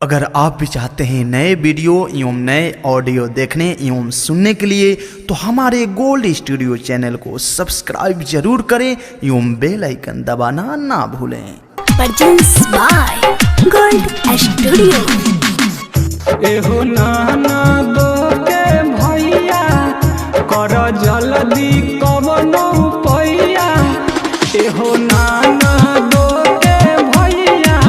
अगर आप भी चाहते हैं नए वीडियो एवं नए ऑडियो देखने एवं सुनने के लिए तो हमारे गोल्ड स्टूडियो चैनल को सब्सक्राइब जरूर करें एवं बेल आइकन दबाना ना भूलें। Produced by Gold Studio। एहो नाना दो के भैया कर जल्दी कवनो पैया। एहो नाना दो के भैया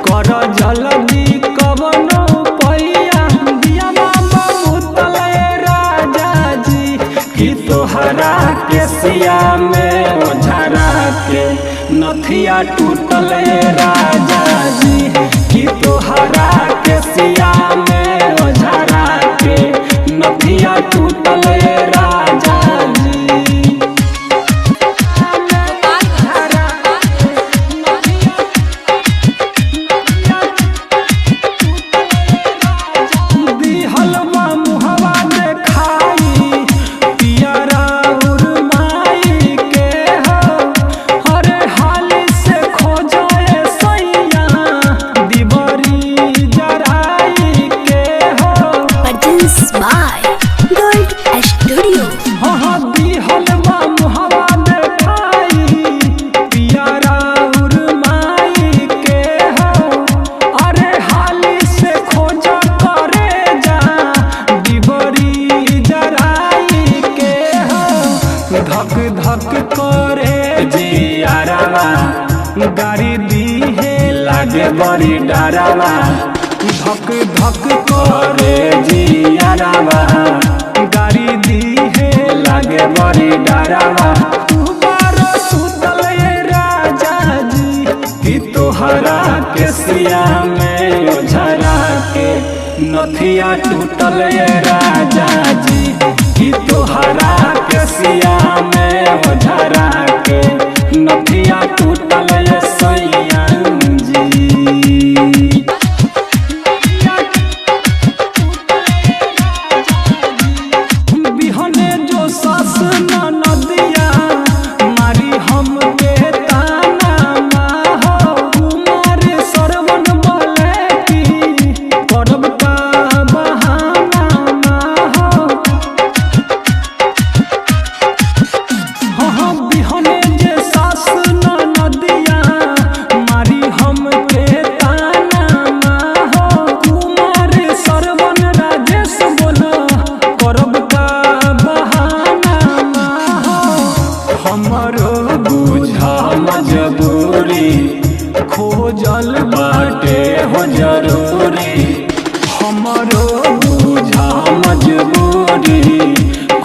कर जल्दी कवनो पैया। दिया बाबा उतले राजा जी कि तोहरा के सिया में ओझरा के नथिया टूटले राजा जी कि तोहरा के सिया में ओझरा के नथिया टूटले राजा जी। दिहलवा मुहवा देखाई पियरा उरमाई के हो। हरे हाली से खोजाए सैया दिबरी जराई के हो। Produced by Gold Studio। हाँ दिहलवा मुहवा देखाई पियरा उरमाई के हो। अरे हाली से खोजा करे जा दिबरी जराई के हो। धक धक करे जियारवा गाड़ी दीहे लागे बड़ी डरवा। धक धक करे जियारवा गाड़ी दीहे लागे बड़ी डरवा। तू बारो सुतले राजा जी कि तोहरा के सिया में ओझरा के नथिया टूटले राजा जी कि तोहरा के सिया में ओझरा के नथिया टूटले सैया जी। बिहने जो सास नदिया मारी हम के ताना हो। कुमार सरवन बोले की करब का बहाना हो। हाँ बिहने जे सास नदिया मारी हम के ताना हो। कुमार सरवन राजेश बोला करब का बहाना हो। हमरो बुझा मजबूरी खोजल बाटे हो जरूरी। हमरो बुझा मजबूरी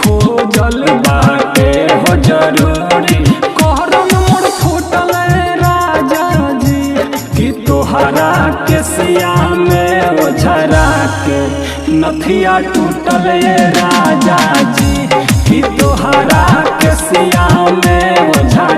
खोजल बाटे हो जरूरी। कहरन मोर फूटल राजा जी कि तोहरा के सिया में ओझरा के नथिया टूटल राजा जी कि तोहरा के सिया में ओझरा